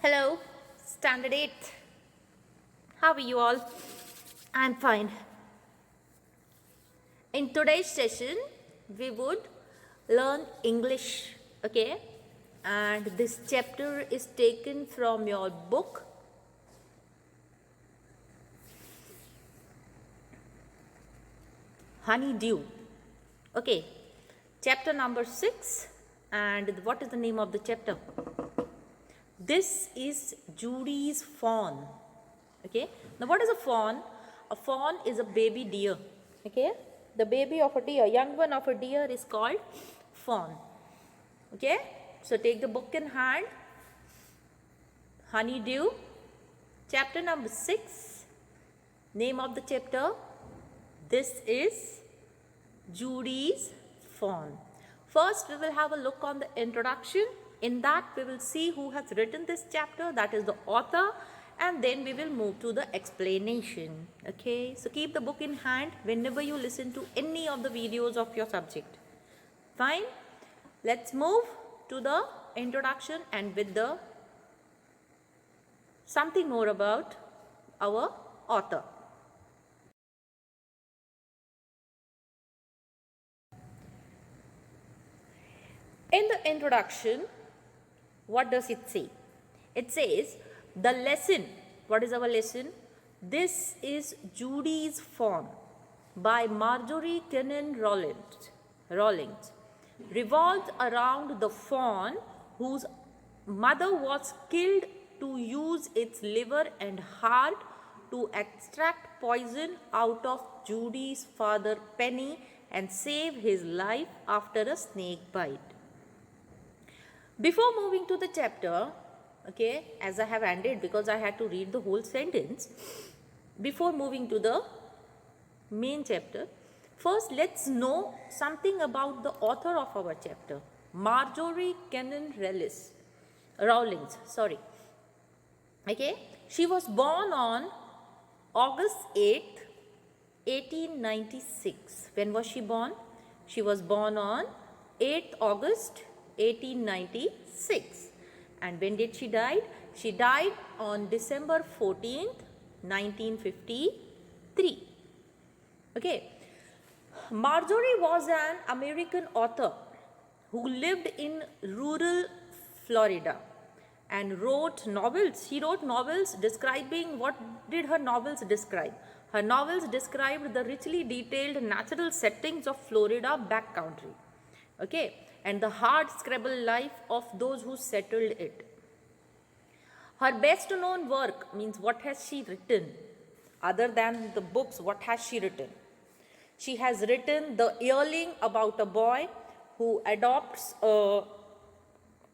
Hello, Standard 8. How are you all? I'm fine. In today's session, we would learn English, okay? And this chapter is taken from your book, Honeydew. Okay, chapter number 6. And what is the name of the chapter? This is Judy's fawn. Okay, now what is a fawn? A fawn is a baby deer. Okay, the baby of a deer, young one of a deer is called fawn. Okay, so take the book in hand. Honeydew, chapter number 6. Name of the chapter, this is Judy's fawn. First, we will have a look on the introduction. In that, we will see who has written this chapter, that is the author, and then we will move to the explanation. Okay, so keep the book in hand whenever you listen to any of the videos of your subject. Fine, let's move to the introduction and with the something more about our author. In the introduction, what does it say? It says, the lesson. What is our lesson? This is Judy's Fawn by Marjorie Kinnan Rawlings. Revolves around the fawn whose mother was killed to use its liver and heart to extract poison out of Judy's father Penny and save his life after a snake bite. Before moving to the chapter, okay, as I have ended because I had to read the whole sentence, before moving to the main chapter, first let's know something about the author of our chapter, Marjorie Kinnan Rawlings. Okay, she was born on August 8th, 1896. When was she born? She was born on 8th August 1896. And when did she die? She died on December 14th, 1953. Okay. Marjorie was an American author who lived in rural Florida and wrote novels. She wrote novels describing, what did her novels describe? Her novels described the richly detailed natural settings of Florida backcountry. Okay, and the hard scrabble life of those who settled it. Her best known work means, what has she written? Other than the books, what has she written? She has written The Yearling, about a boy who adopts a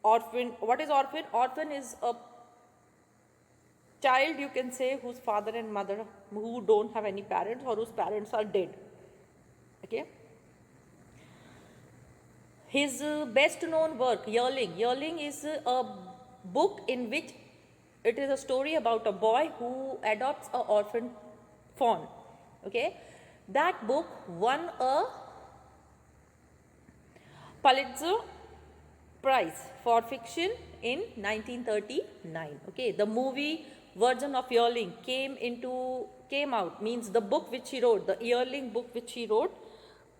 orphan. What is orphan? Orphan is a child, you can say, whose father and mother who don't have any parents or whose parents are dead. Okay. His best known work, Yearling. Yearling is a book in which it is a story about a boy who adopts an orphan fawn. Okay. That book won a Pulitzer Prize for fiction in 1939. Okay. The movie version of Yearling came out, means the book which she wrote, the Yearling book which she wrote.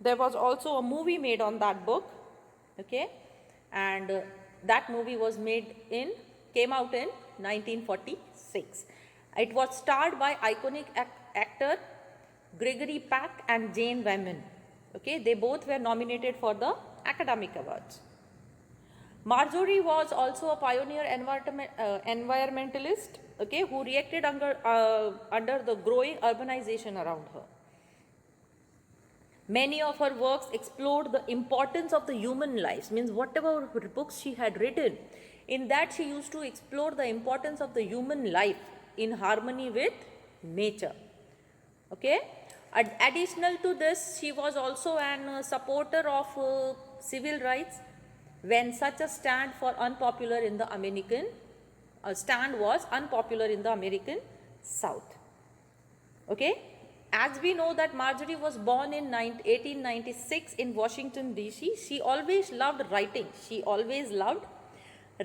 There was also a movie made on that book. Okay, and that movie was came out in 1946. It was starred by iconic actor Gregory Peck and Jane Wyman. Okay, they both were nominated for the Academic Awards. Marjorie was also a pioneer environmentalist, okay, who reacted under the growing urbanization around her. Many of her works explored the importance of the human lives, means whatever books she had written, in that she used to explore the importance of the human life in harmony with nature. Okay. Additional to this, she was also an supporter of civil rights when such a stand was unpopular in the American South. Okay. As we know that Marjorie was born in 1896 in Washington, D.C., she always loved writing. She always loved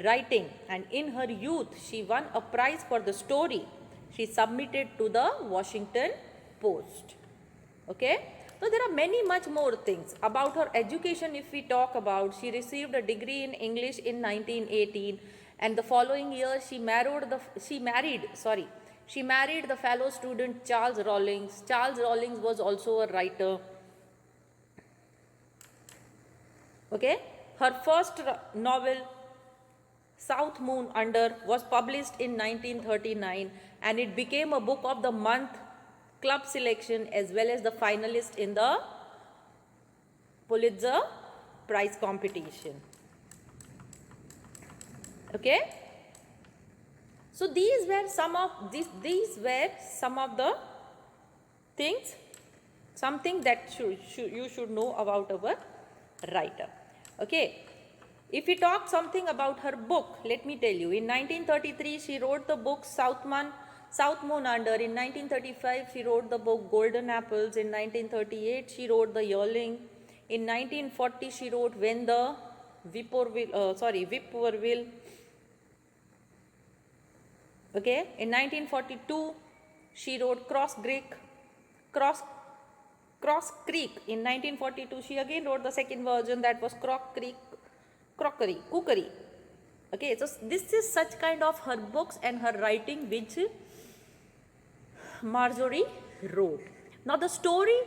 writing, and in her youth she won a prize for the story she submitted to the Washington Post. Okay, so there are many much more things about her education. If we talk about, she received a degree in English in 1918, and the following year she married the fellow student Charles Rawlings. Charles Rawlings was also a writer. Okay, her first novel, South Moon Under, was published in 1939, and it became a book of the month club selection as well as the finalist in the Pulitzer Prize competition. Okay, so these were some of the things, something that you should know about our writer. Okay, if we talk something about her book, let me tell you, in 1933 she wrote the book South Moon Under. In 1935 she wrote the book Golden Apples. In 1938 she wrote The Yearling. In 1940 she wrote When the Whippoorwill. Okay, in 1942 she wrote Cross Creek. In 1942 she again wrote the second version, that was Cookery. Okay, so this is such kind of her books and her writing which Marjorie wrote. Now the story,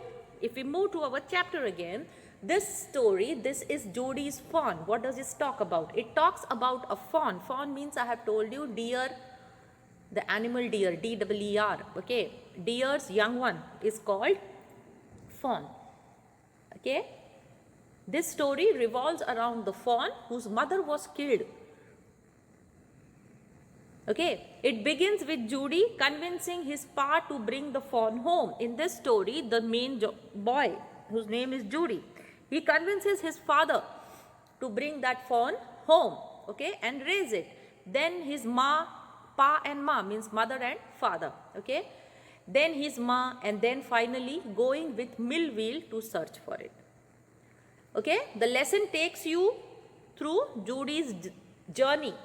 if we move to our chapter again, this is Judy's fawn. What does it talk about? It talks about a fawn. Fawn means, I have told you, deer, the animal deer, D-E-E-R. Okay, deer's young one is called fawn. Okay, this story revolves around the fawn whose mother was killed. Okay, it begins with Judy convincing his pa to bring the fawn home. In this story, the main boy, whose name is Judy, he convinces his father to bring that fawn home, okay, and raise it. Then his pa and ma means mother and father, okay. Then his ma, and then finally going with Millville to search for it. Okay, the lesson takes you through Judy's journey.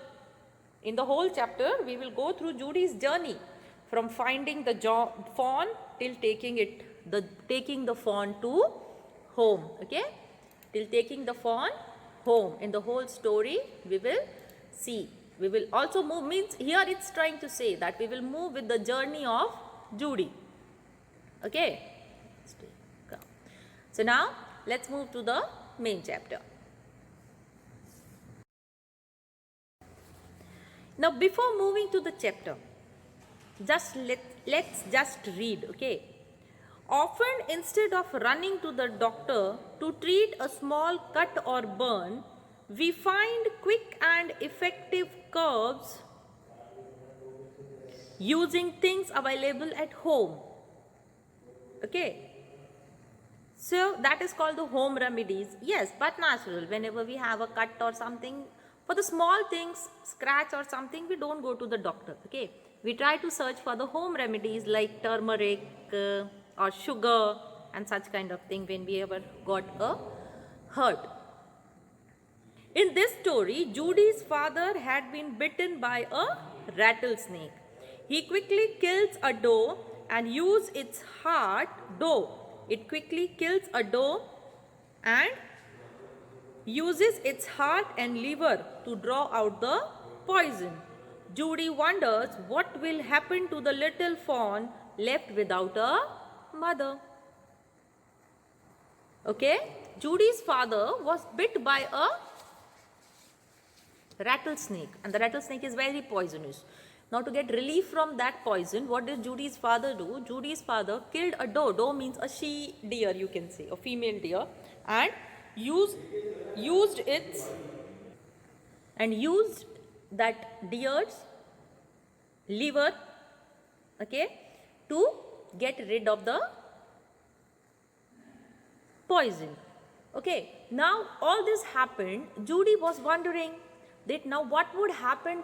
In the whole chapter, we will go through Judy's journey from finding the fawn till taking the fawn to home. Okay, till taking the fawn home. In the whole story, we will see. We will also move, means here it's trying to say that we will move with the journey of Judy. Okay, so now let's move to the main chapter. Now before moving to the chapter, let's just read. Okay, often instead of running to the doctor to treat a small cut or burn, we find quick and effective curbs using things available at home. Okay, so that is called the home remedies. Yes, but natural. Whenever we have a cut or something, for the small things, scratch or something, we don't go to the doctor. Okay, we try to search for the home remedies like turmeric or sugar and such kind of thing when we ever got a hurt. In this story, Judy's father had been bitten by a rattlesnake. He quickly kills a doe and uses its heart. It quickly kills a doe and uses its heart and liver to draw out the poison. Judy wonders what will happen to the little fawn left without a mother. Okay, Judy's father was bit by a rattlesnake, and the rattlesnake is very poisonous. Now to get relief from that poison, what did Judy's father do? Judy's father killed a doe. Doe means a she deer, you can say, a female deer, and used that deer's liver, okay, to get rid of the poison. Okay, now all this happened. Judy was wondering that now what would happen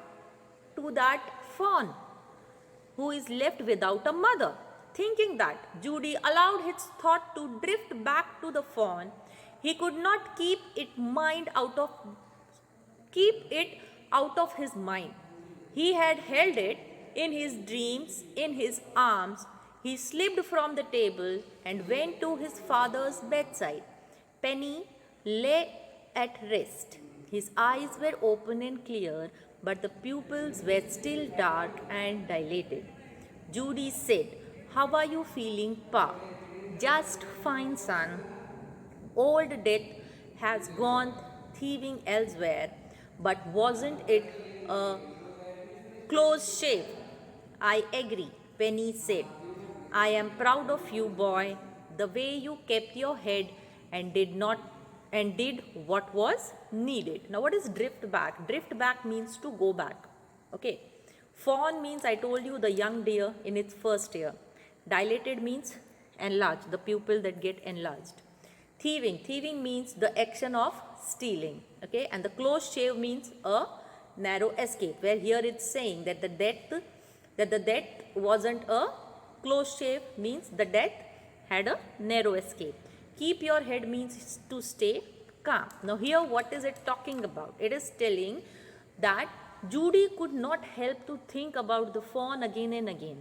to that fawn who is left without a mother. Thinking that, Judy allowed his thought to drift back to the fawn. He could not keep it out of his mind. He had held it in his dreams, in his arms. He slipped from the table and went to his father's bedside. Penny lay at rest. His eyes were open and clear, but the pupils were still dark and dilated. Judy said, "How are you feeling, Pa?" "Just fine, son. Old Death has gone thieving elsewhere, but wasn't it a close shave?" "I agree," Penny said. "I am proud of you, boy, the way you kept your head and did what was needed." Now, what is drift back? Drift back means to go back. Okay. Fawn means, I told you, the young deer in its first year. Dilated means enlarged, the pupil that get enlarged. Thieving means the action of stealing. Okay. And the close shave means a narrow escape, where here it's saying that the death wasn't a close shave, means the death had a narrow escape. Keep your head means to stay calm. Now here what is it talking about? It is telling that Judy could not help to think about the fawn again and again,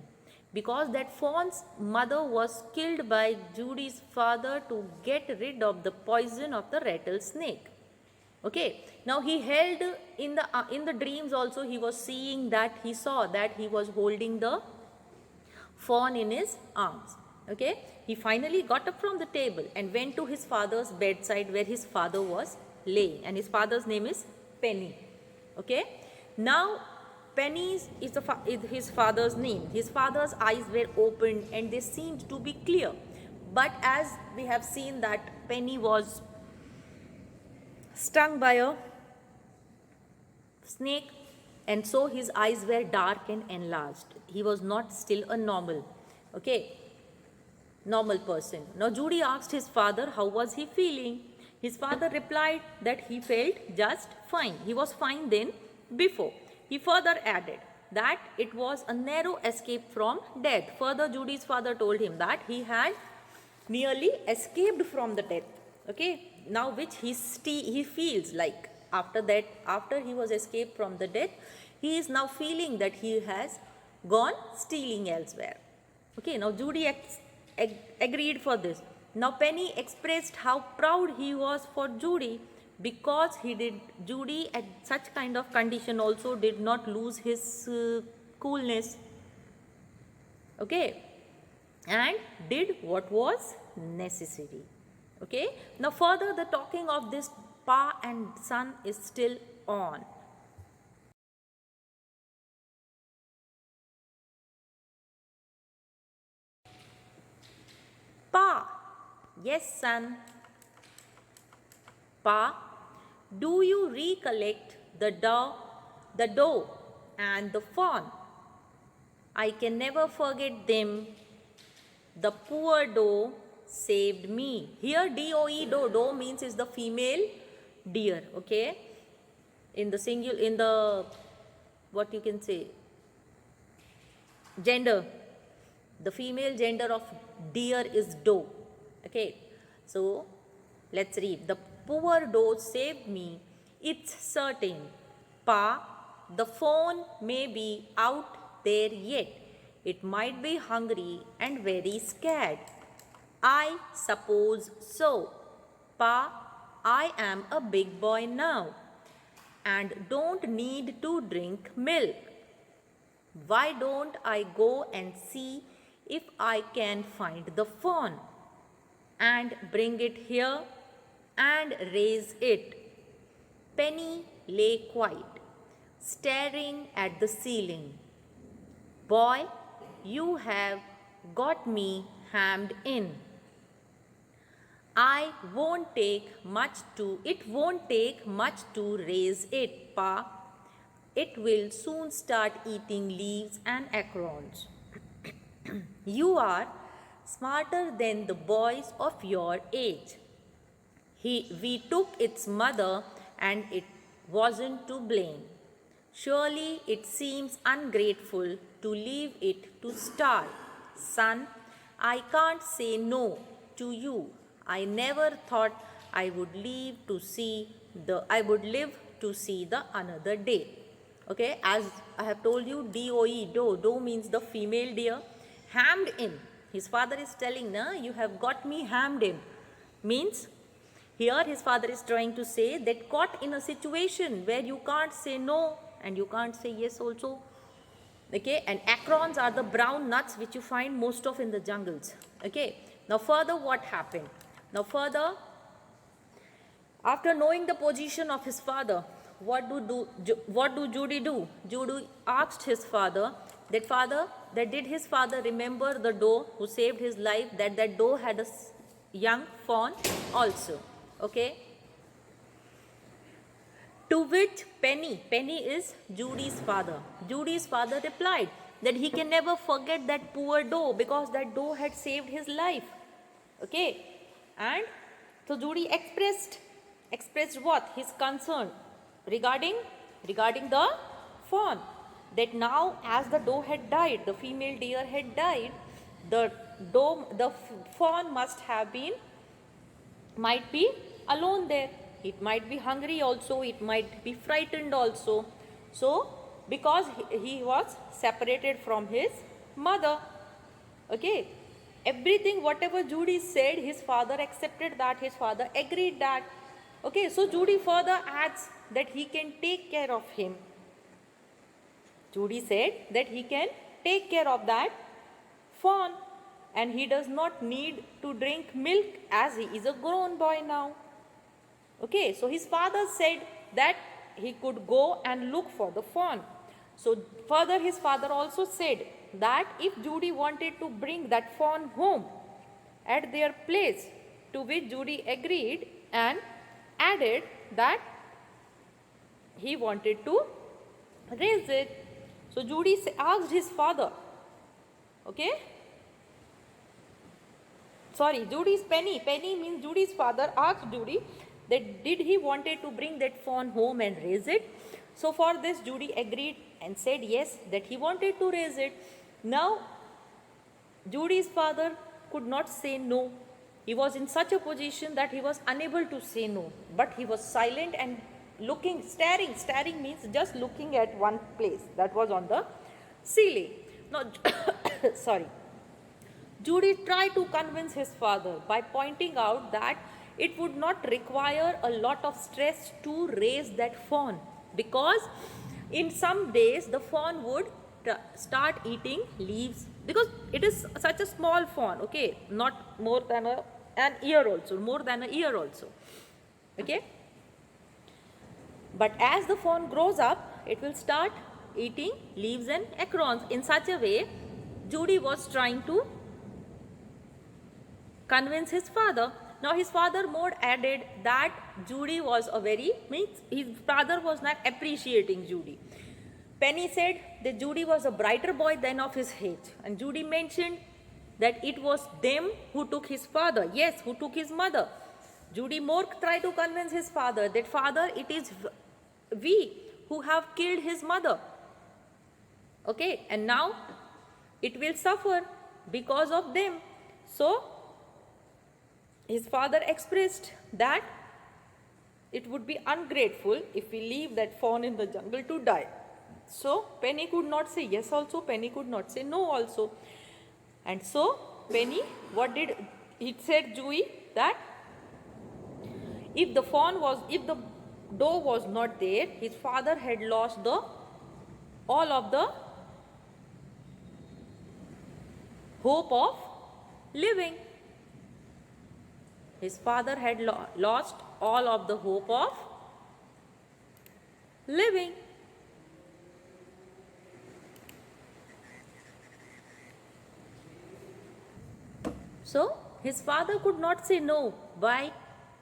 because that fawn's mother was killed by Judy's father to get rid of the poison of the rattlesnake. Okay. Now he held in the dreams also, he was seeing that, he saw that he was holding the fawn in his arms. Okay. He finally got up from the table and went to his father's bedside, where his father was laying, and his father's name is Penny. Okay. Now Penny is his father's name. His father's eyes were opened and they seemed to be clear. But as we have seen that Penny was stung by a snake, and so his eyes were dark and enlarged. He was not still a normal person. Now Judy asked his father how was he feeling. His father replied that he felt just fine. He was fine then before. He further added that it was a narrow escape from death. Further, Judy's father told him that he had nearly escaped from the death. Okay. Now which he feels like after that, after he was escaped from the death, he is now feeling that he has gone stealing elsewhere. Okay. Now Judy agreed for this. Now Penny expressed how proud he was for Judy, because Judy at such kind of condition also did not lose his coolness. Okay. And did what was necessary. Okay. Now further, the talking of this Pa and son is still on. Pa. Yes, son. Pa, do you recollect the doe and the fawn? I can never forget them. The poor doe saved me. Here D-O-E, doe means is the female deer. Okay. In the what you can say, gender, the female gender of deer is doe. Okay. So let's read. The poor doe saved me, it's certain. Pa, the fawn may be out there yet. It might be hungry and very scared. I suppose so. Pa, I am a big boy now and don't need to drink milk. Why don't I go and see if I can find the fawn and bring it here and raise it? Penny lay quiet, staring at the ceiling. Boy, you have got me hemmed in. It won't take much to raise it, Pa. It will soon start eating leaves and acorns. You are smarter than the boys of your age. We took its mother and it wasn't to blame. Surely it seems ungrateful to leave it to starve. Son, I can't say no to you. I never thought I would live to see the another day. Okay, as I have told you, doe, doe means the female deer. Hammed in. His father is telling, na, you have got me hammed in. Means, here his father is trying to say that caught in a situation where you can't say no and you can't say yes also. Okay, and acorns are the brown nuts which you find most of in the jungles. Okay, now further what happened? Now further, after knowing the position of his father, what do Judy do? Judy asked his father, that did his father remember the doe who saved his life, that doe had a young fawn also. Okay. To which Penny is Judy's father. Judy's father replied that he can never forget that poor doe because that doe had saved his life. Okay. And so Judy expressed what? His concern regarding the fawn. That now as the doe had died, the female deer had died, the fawn might be alone there. It might be hungry also, it might be frightened also. So, because he was separated from his mother. Okay. Everything, whatever Judy said, his father accepted that, his father agreed that. Okay, so Judy further adds that he can take care of him. Judy said that he can take care of that fawn and he does not need to drink milk as he is a grown boy now. Okay, so his father said that he could go and look for the fawn. So further his father also said that if Judy wanted to bring that fawn home at their place, to which Judy agreed and added that he wanted to raise it. So Judy asked his father, okay, sorry, Judy's Penny means Judy's father asked Judy that did he wanted to bring that fawn home and raise it. So for this Judy agreed and said yes, that he wanted to raise it. Now Judy's father could not say no. He was in such a position that he was unable to say no, but he was silent and looking, staring means just looking at one place, that was on the ceiling. Now sorry, Judy tried to convince his father by pointing out that it would not require a lot of stress to raise that fawn, because in some days the fawn would start eating leaves, because it is such a small fawn, okay, not more than an year also, okay. But as the fawn grows up, it will start eating leaves and acorns. In such a way, Judy was trying to convince his father. Now his father more added that Judy was his father was not appreciating Judy. Penny said that Judy was a brighter boy than of his age, and Judy mentioned that it was them who took his father, yes, who took his mother. Judy more tried to convince his father that father, it is we who have killed his mother. Okay, and now it will suffer because of them. So his father expressed that it would be ungrateful if we leave that fawn in the jungle to die. So Penny could not say yes also, Penny could not say no also. And so Penny, what did he said Judy that if the doe was not there, his father had lost all of the hope of living. His father had lost all of the hope of living. So his father could not say no. Why?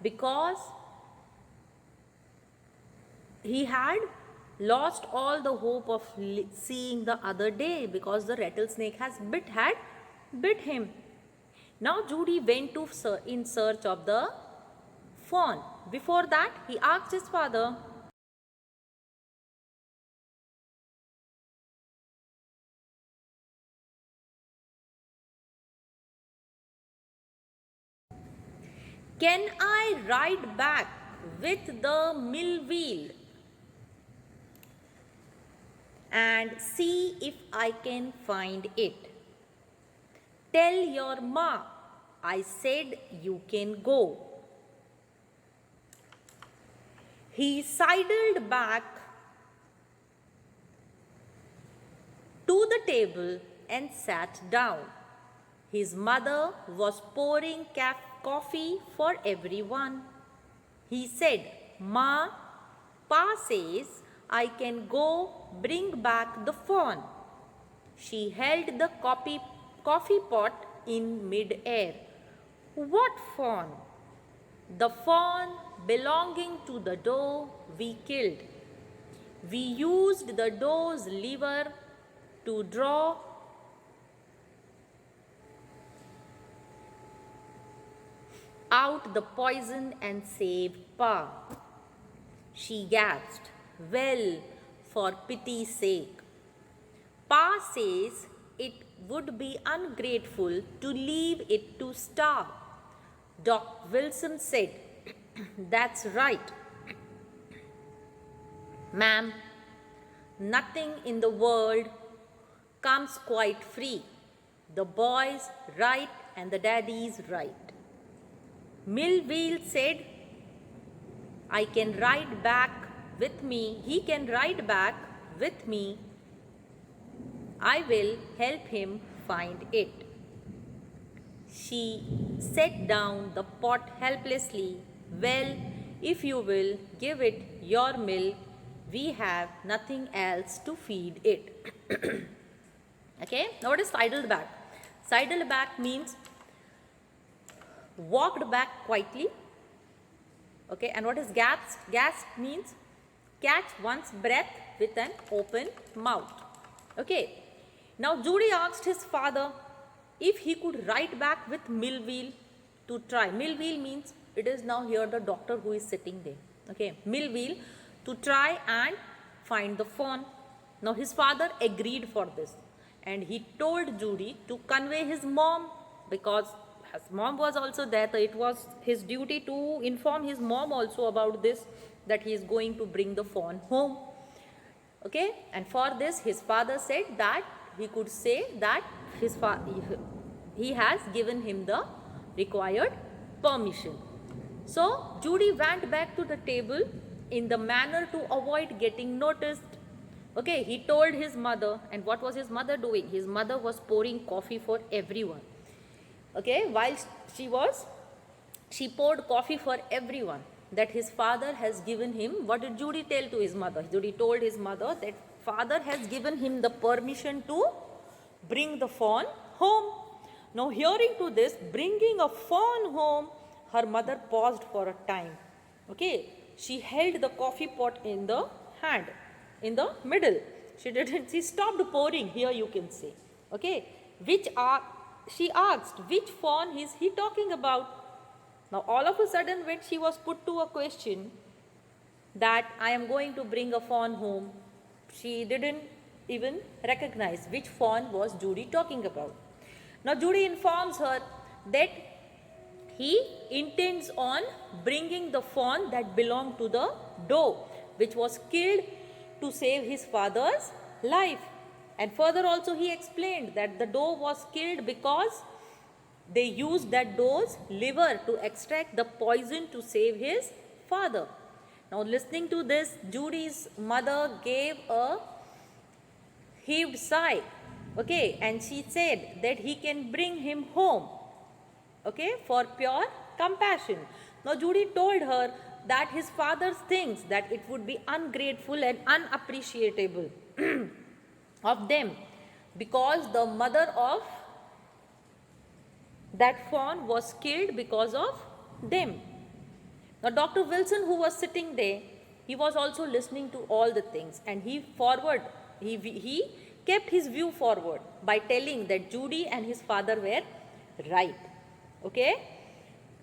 Because he had lost all the hope of seeing the other day, because the rattlesnake had bit him. Now Judy went in search of the fawn. Before that, he asked his father, can I ride back with the mill wheel? and see if I can find it. Tell your ma I said you can go. He sidled back to the table and sat down. His mother was pouring coffee for everyone. He said, Ma, Pa says I can go bring back the fawn. She held the coffee pot in mid-air. What fawn? The fawn belonging to the doe we killed. We used the doe's liver to draw out the poison and save Pa. She gasped, well, for pity's sake. Pa says it would be ungrateful to leave it to starve. Doc Wilson said, that's right. Ma'am, nothing in the world comes quite free. The boy's right and the daddy's right. Millville said, I can ride back with me. He can ride back with me. I will help him find it. She set down the pot helplessly. Well, if you will give it your milk, we have nothing else to feed it. Okay, now what is sidled back? Sidled back means walked back quietly. Okay, and what is gasped? Gasped means catch one's breath with an open mouth. Okay, now Judy asked his father if he could ride back with Millville to try. Millville means it is now here the doctor who is sitting there. Okay, Millville to try and find the fawn. Now his father agreed for this and he told Judy to convey his mom, because his mom was also there, so it was his duty to inform his mom also about this, that he is going to bring the fawn home. Okay, and for this his father said that he could say that he has given him the required permission. So Judy went back to the table in the manner to avoid getting noticed. Okay, he told his mother, and what was his mother doing? His mother was pouring coffee for everyone. Okay, while she poured coffee for everyone, that his father has given him. What did Judy tell to his mother? Judy told his mother that father has given him the permission to bring the fawn home. Now hearing to this, bringing a fawn home, her mother paused for a time. Okay, she held the coffee pot in the hand, in the middle. She stopped pouring, here you can see. Okay, she asked, which fawn is he talking about? Now all of a sudden when she was put to a question that I am going to bring a fawn home, she didn't even recognize which fawn was Judy talking about. Now Judy informs her that he intends on bringing the fawn that belonged to the doe, which was killed to save his father's life. And further also he explained that the doe was killed because they used that doe's liver to extract the poison to save his father. Now listening to this, Judy's mother gave a heaved sigh. Okay, and she said that he can bring him home. Okay, for pure compassion. Now Judy told her that his father thinks that it would be ungrateful and unappreciable of them, because the mother of that fawn was killed because of them. Now Dr. Wilson, who was sitting there, he was also listening to all the things, and he kept his view forward by telling that Judy and his father were right. Okay,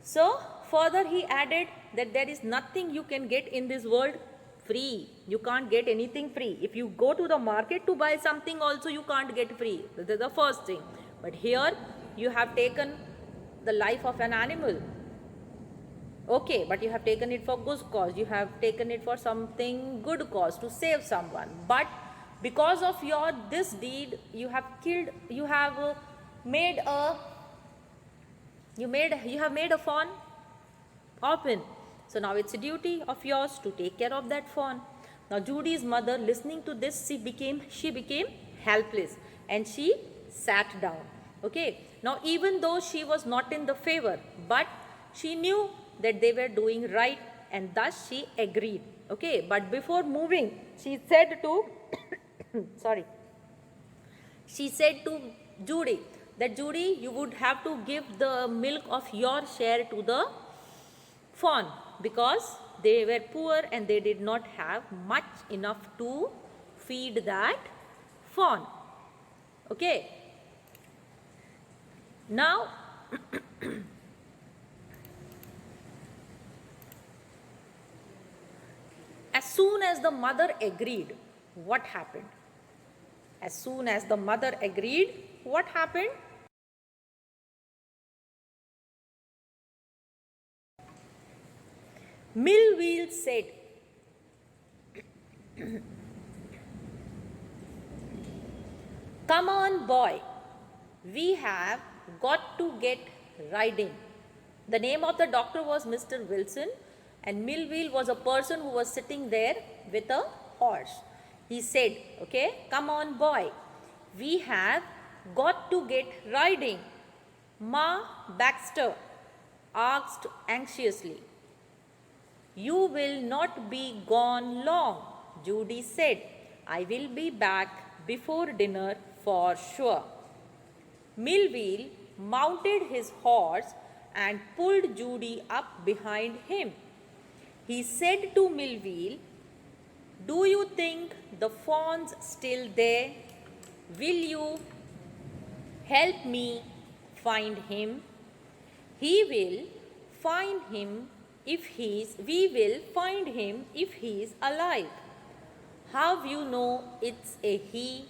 so further he added that there is nothing you can get in this world free. You can't get anything free. If you go to the market to buy something also, you can't get free. This is the first thing. But here you have taken the life of an animal. Okay, but you have taken it for good cause. You have taken it for something good cause, to save someone. But because of your this deed you have killed, you have made a you have made a fawn open. So now it's a duty of yours to take care of that fawn. Now Judy's mother, listening to this, she became helpless and she sat down. Okay. Now even though she was not in the favor, but she knew that they were doing right, and thus she agreed. Okay. But before moving, she said to sorry, she said to Judy that, Judy, you would have to give the milk of your share to the fawn, because they were poor and they did not have much enough to feed that fawn. Okay. Now, as soon as the mother agreed, what happened? As soon as the mother agreed, what happened? Millville said, come on, boy, we have got to get riding. The name of the doctor was Mr. Wilson, and Millville was a person who was sitting there with a horse. He said, okay, come on, boy, we have got to get riding. Ma Baxter asked anxiously. You will not be gone long, Judy said. I will be back before dinner for sure. Millville mounted his horse and pulled Judy up behind him. He said to Millville, do you think the fawn's still there? Will you help me find him? We will find him if he's alive. How you know it's a he?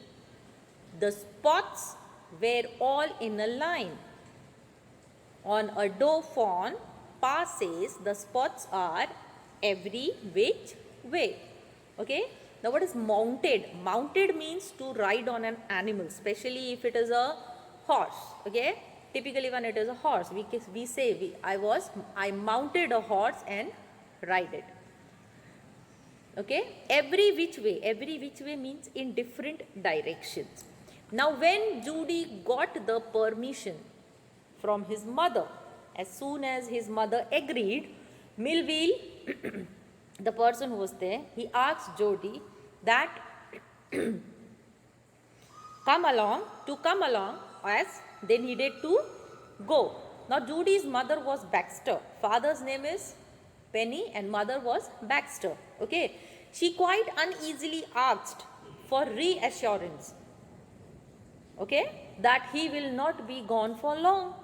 The spots were all in a line. On a doe fawn passes, the spots are every which way. Okay. Now what is mounted? Mounted means to ride on an animal, especially if it is a horse. Okay. Typically when it is a horse, we say I mounted a horse and ride it. Okay. Every which way means in different directions. Now when Judy got the permission from his mother, as soon as his mother agreed, Millville, the person who was there, he asked Judy that come along as they needed to go. Now Judy's mother was Baxter. Father's name is Penny and mother was Baxter. Okay. She quite uneasily asked for reassurance. Okay. That he will not be gone for long.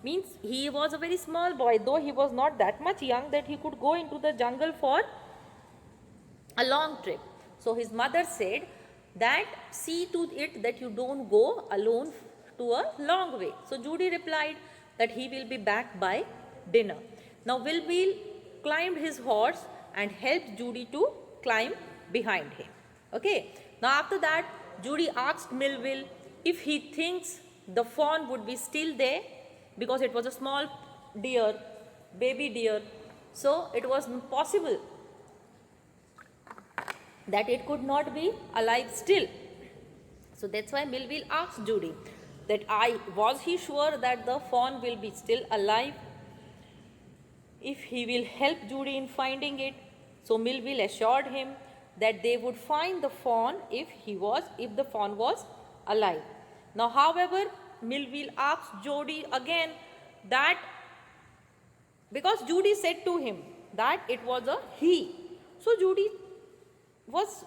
Means he was a very small boy, though he was not that much young that he could go into the jungle for a long trip. So his mother said that see to it that you don't go alone to a long way. So Judy replied that he will be back by dinner. Now Millville climbed his horse and helped Judy to climb behind him. Okay. Now after that, Judy asked Millville if he thinks the fawn would be still there, because it was a small deer, baby deer. So it was possible that it could not be alive still. So that's why Millville asked Judy that was he sure that the fawn will be still alive, if he will help Judy in finding it. So Millville assured him that they would find the fawn if the fawn was alive. Now however, Millville asked Judy again that, because Judy said to him that it was a he. So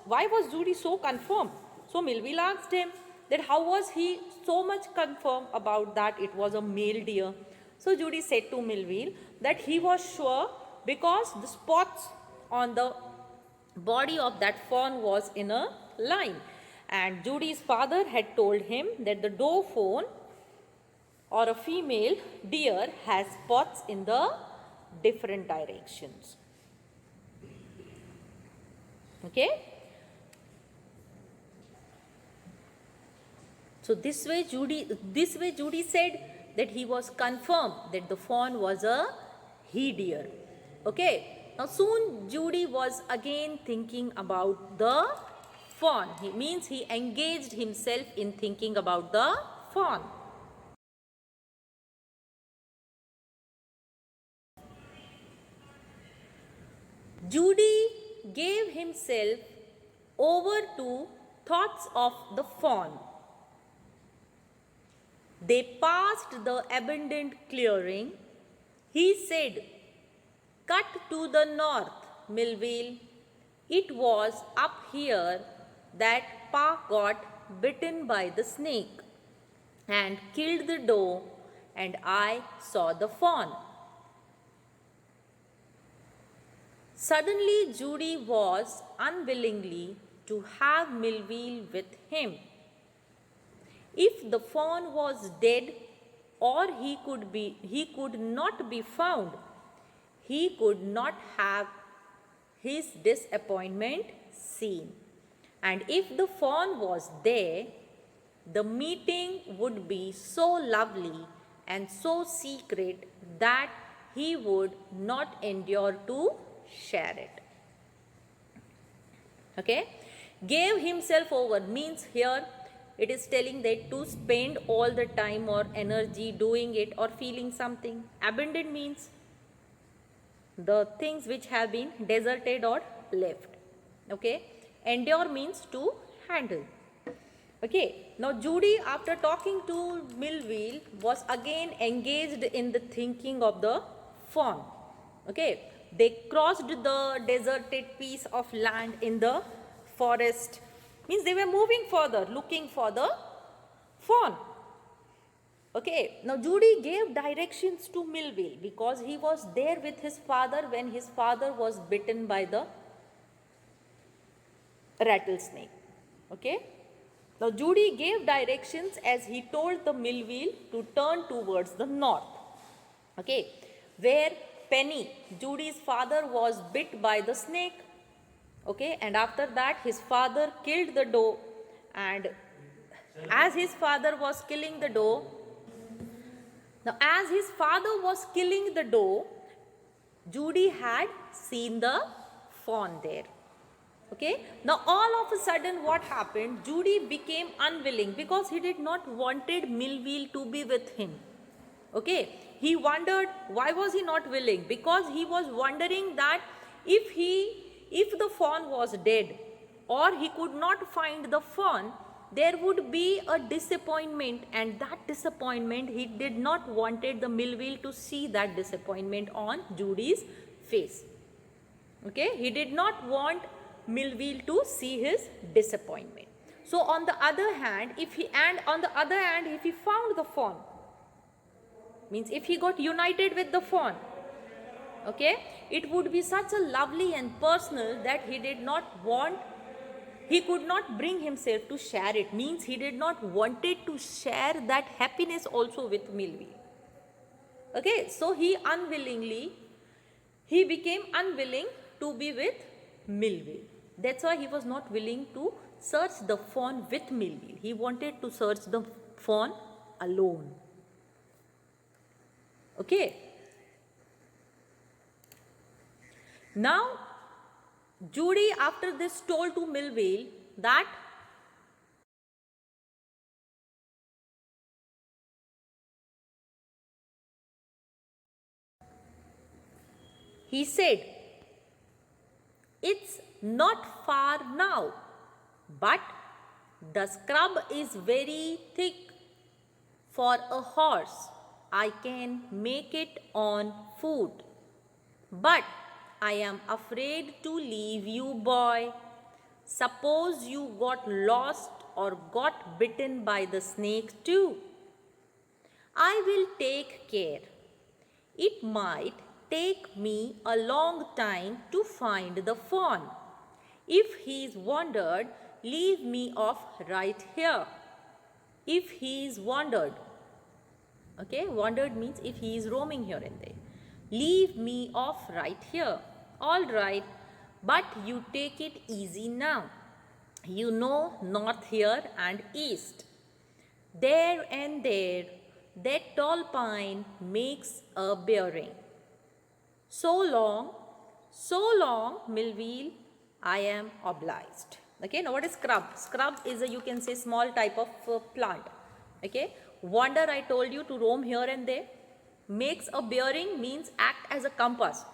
why was Judy so confirmed? So Millville asked him that how was he so much confirmed about that it was a male deer. So Judy said to Millville that he was sure because the spots on the body of that fawn was in a line. And Judy's father had told him that the doe fawn or a female deer has spots in the different directions. Okay. So this way Judy said that he was confirmed that the fawn was a he deer. Okay. Now soon Judy was again thinking about the fawn. He means he engaged himself in thinking about the fawn. Judy gave himself over to thoughts of the fawn. They passed the abandoned clearing. He said, "Cut to the north, Millville. It was up here that Pa got bitten by the snake and killed the doe, and I saw the fawn." Suddenly, Judy was unwillingly to have Millville with him. If the fawn was dead, or he could not be found, he could not have his disappointment seen. And if the fawn was there, the meeting would be so lovely and so secret that he would not endure to share it. Okay? Gave himself over means here it is telling that to spend all the time or energy doing it or feeling something. Abandoned means the things which have been deserted or left. Okay? Endure means to handle. Okay, now Judy, after talking to Millville, was again engaged in the thinking of the fawn. Okay, they crossed the deserted piece of land in the forest. Means they were moving further, looking for the fawn. Okay, now Judy gave directions to Millville because he was there with his father when his father was bitten by the rattlesnake. Okay. Now Judy gave directions as he told the Millville to turn towards the north. Okay. Where Penny, Judy's father, was bit by the snake. Okay. And after that his father killed the doe, and as his father was killing the doe, Judy had seen the fawn there. Okay. Now all of a sudden what happened? Judy became unwilling because he did not wanted Millville to be with him. Okay. He wondered why was he not willing? Because he was wondering that if the fawn was dead or he could not find the fawn, there would be a disappointment, and that disappointment, he did not wanted the Millville to see that disappointment on Judy's face. Okay. He did not want Millville to see his disappointment. So on the other hand, if he found the fawn, means if he got united with the fawn, okay, it would be such a lovely and personal that he could not bring himself to share it. Means he did not wanted to share that happiness also with Millville. Okay, so he became unwilling to be with Millville. That's why he was not willing to search the fawn with Millville. He wanted to search the fawn alone. Okay. Now, Judy after this told to Millville that he said, "It's not far now, but the scrub is very thick. For a horse, I can make it on foot. But I am afraid to leave you, boy. Suppose you got lost or got bitten by the snake too. I will take care. It might take me a long time to find the fawn. If he's wandered, leave me off right here." If he's wandered, okay, wandered means if he is roaming here and there. "Leave me off right here." All right, but you take it easy now. You know north here and east. There and there, that tall pine makes a bearing. So long, Millville, I am obliged. Okay, now what is scrub? Scrub is a, you can say, small type of plant. Okay, wander, I told you, to roam here and there. Makes a bearing means act as a compass.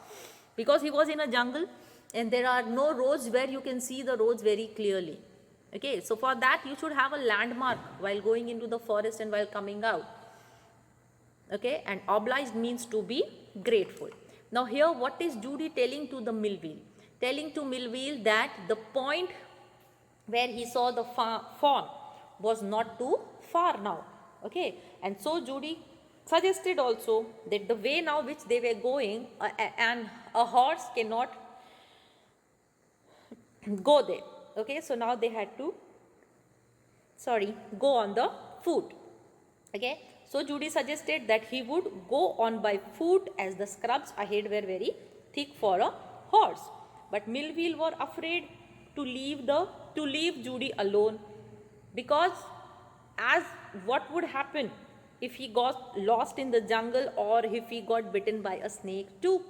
Because he was in a jungle and there are no roads where you can see the roads very clearly. Okay, so for that you should have a landmark while going into the forest and while coming out. Okay, and obliged means to be grateful. Now here what is Judy telling to the Millville? Telling to Millville that the point where he saw the fawn was not too far now. Okay, and so Judy suggested also that the way now which they were going, and a horse cannot go there. Okay, so now they had to, go on the foot. Okay, so Judy suggested that he would go on by foot as the scrubs ahead were very thick for a horse. But Millville were afraid to leave Judy alone, because as what would happen if he got lost in the jungle or if he got bitten by a snake too.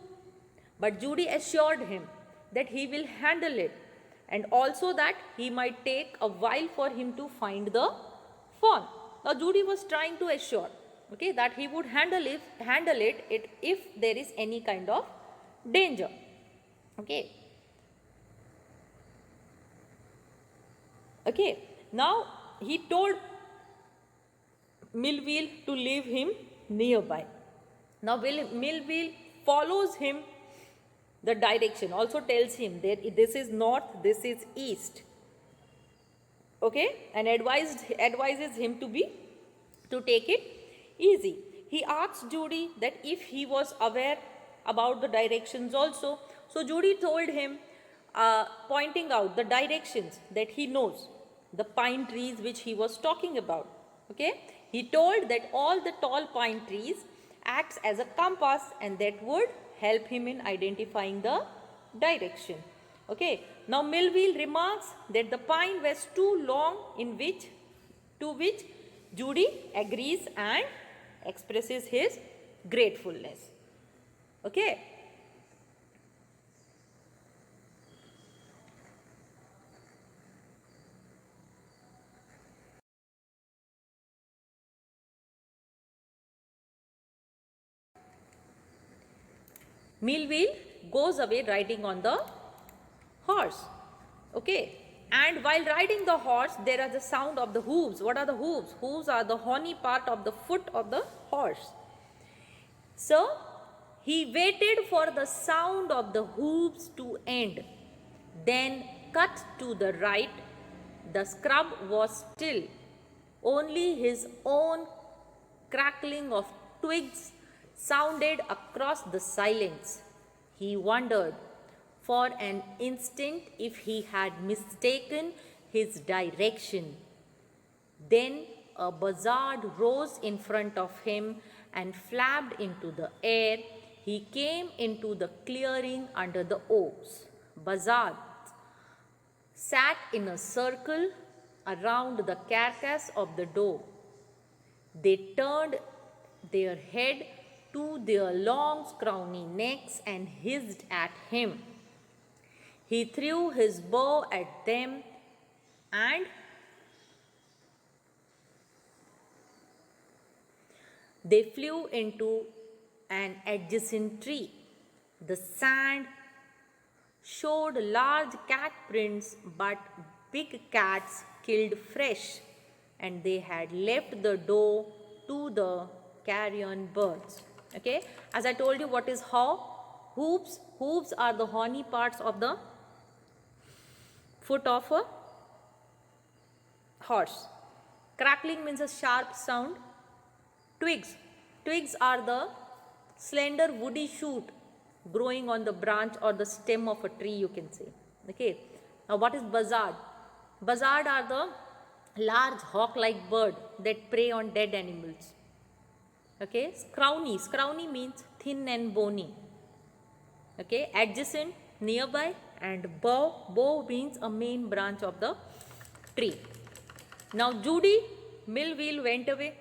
But Judy assured him that he will handle it, and also that he might take a while for him to find the fawn. Now Judy was trying to assure, okay, that he would handle it if there is any kind of danger. Okay. Okay. Now he told Millville to leave him nearby. Now Millville follows him the direction, also tells him that this is north, this is east. Okay, and advises him to take it easy. He asked Judy that if he was aware about the directions also. So Judy told him, pointing out the directions that he knows, the pine trees which he was talking about. Okay, he told that all the tall pine trees acts as a compass, and that would help him in identifying the direction. Okay, now Millville remarks that the pine was too long, to which Judy agrees and expresses his gratefulness. Okay. Millville goes away riding on the horse. Okay. And while riding the horse, there is the sound of the hooves. What are the hooves? Hooves are the horny part of the foot of the horse. So, he waited for the sound of the hooves to end. Then cut to the right. The scrub was still. Only his own crackling of twigs sounded across the silence. He wondered for an instant if he had mistaken his direction. Then a buzzard rose in front of him and flapped into the air. He came into the clearing under the oaks. Buzzards sat in a circle around the carcass of the doe. They turned their head to their long scrawny necks and hissed at him. He threw his bow at them and they flew into an adjacent tree. The sand showed large cat prints, but big cats killed fresh, and they had left the doe to the carrion birds. Okay, as I told you, what is hooves? Hooves are the horny parts of the foot of a horse. Crackling means a sharp sound. Twigs. Twigs are the slender woody shoot growing on the branch or the stem of a tree, you can say. Okay. Now what is buzzard? Buzzard are the large hawk-like bird that prey on dead animals. Okay. Scrawny. Scrawny means thin and bony. Okay. Adjacent, nearby, and bow. Bow means a main branch of the tree. Now Judy mill wheel went away.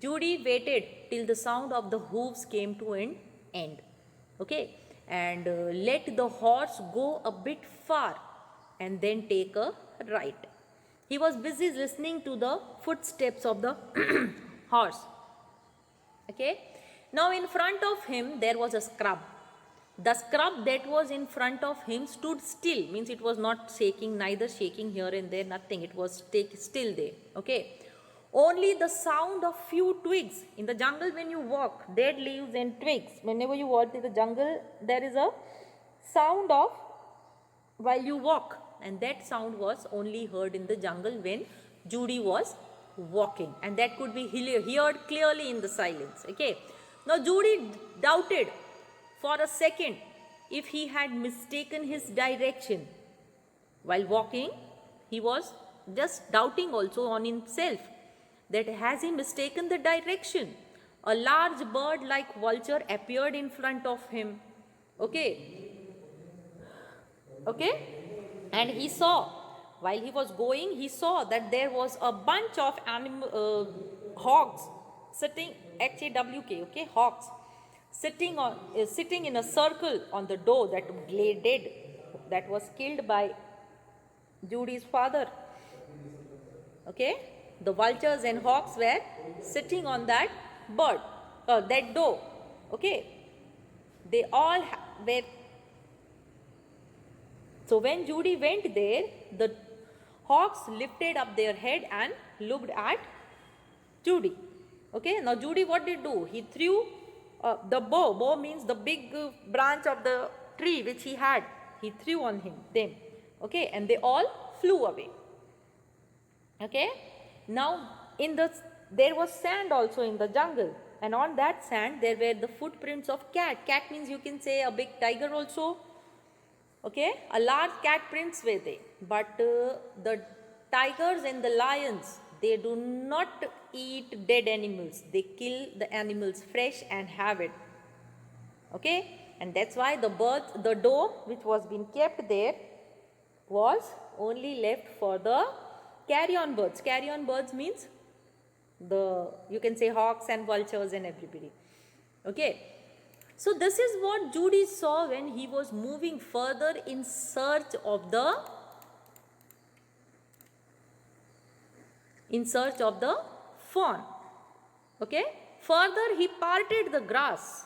Judy waited till the sound of the hooves came to an end. Okay, and let the horse go a bit far and then take a right. He was busy listening to the footsteps of the horse. Okay, now in front of him there was a scrub. The scrub that was in front of him stood still, means it was not shaking, neither shaking here and there, nothing. It was still there. Okay, only the sound of few twigs. In the jungle, when you walk, dead leaves and twigs, whenever you walk in the jungle, there is a sound of while you walk, and that sound was only heard in the jungle when Judy was walking, and that could be heard clearly in the silence. Okay, now Judy doubted for a second if he had mistaken his direction. While walking, he was just doubting also on himself that has he mistaken the direction. A large bird like vulture appeared in front of him. Okay, and he saw, while he was going, he saw that there was a bunch of hogs sitting, H-A-W-K, okay, hogs sitting in a circle on the doe that lay dead, that was killed by Judy's father. Okay, the vultures and hawks were sitting on that bird, that doe. Okay, they all were. So when Judy went there, the hawks lifted up their head and looked at Judy. Okay, now Judy, what did he do? He threw the bow. Bow means the big branch of the tree which he had. He threw on them. Okay, and they all flew away. Okay, now there was sand also in the jungle, and on that sand there were the footprints of cat. Cat means you can say a big tiger also. Okay, a large cat prints were there, but the tigers and the lions, they do not eat dead animals. They kill the animals fresh and have it. Okay, and that's why the doe which was being kept there was only left for the carrion birds. Carrion birds means you can say hawks and vultures and everybody. Okay, so this is what Judy saw when he was moving further in search of the fawn. Okay, further he parted the grass.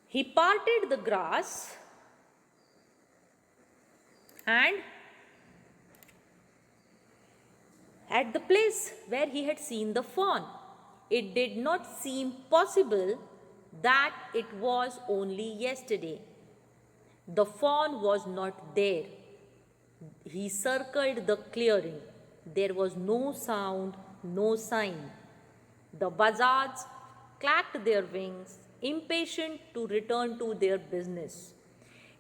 He parted the grass and at the place where he had seen the fawn, it did not seem possible that it was only yesterday. The fawn was not there. He circled the clearing. There was no sound, no sign. The buzzards clacked their wings, impatient to return to their business.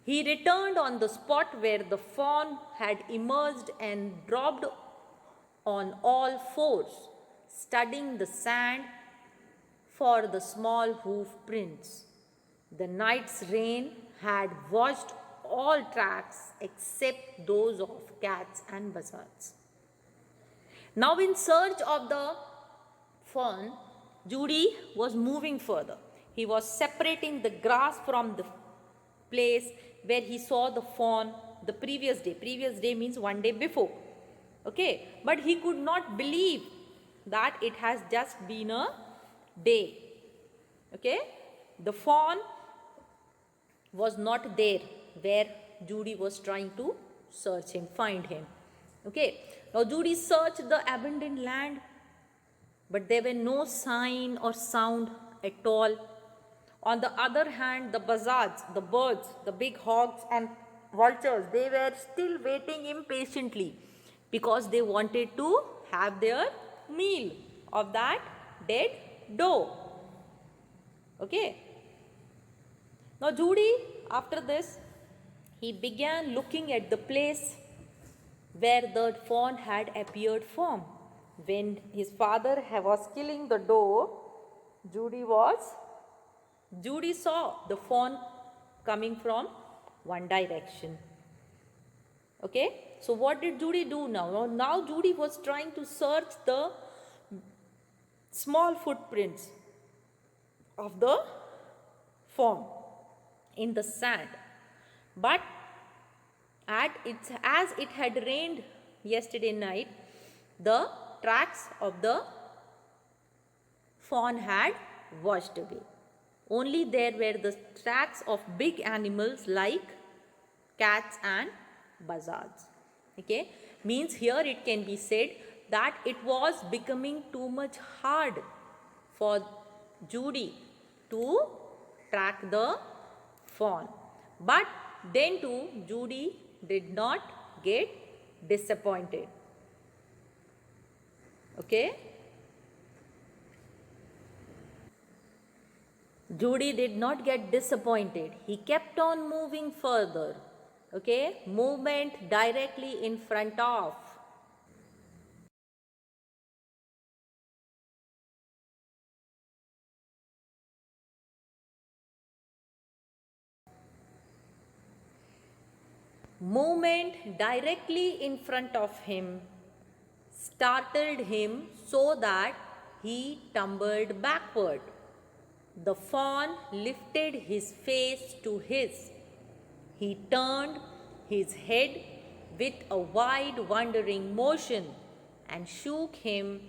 He returned on the spot where the fawn had emerged and dropped on all fours, studying the sand for the small hoof prints. The night's rain had washed all tracks except those of cats and buzzards. Now in search of the fawn, Judy was moving further. He was separating the grass from the place where he saw the fawn the previous day. Previous day means one day before. Okay, but he could not believe that it has just been a day. Okay, the fawn was not there where Judy was trying to search him, find him. Okay, now Judy searched the abandoned land, but there were no sign or sound at all. On the other hand, the buzzards, the birds, the big hogs and vultures, they were still waiting impatiently because they wanted to have their meal of that dead doe. Okay. Now Judy, after this, he began looking at the place where the fawn had appeared from. When his father was killing the doe, Judy saw the fawn coming from one direction. Okay, so what did Judy do now? Now Judy was trying to search the small footprints of the fawn in the sand. But as it had rained yesterday night, the tracks of the fawn had washed away. Only there were the tracks of big animals like cats and buzzards. Okay, means here it can be said that it was becoming too much hard for Judy to track the fawn. But then too, Judy did not get disappointed. Okay, Judy did not get disappointed. He kept on moving further. Okay, movement directly in front of. Movement directly in front of him startled him so that he tumbled backward. The fawn lifted his face to his. He turned his head with a wide, wondering motion and shook him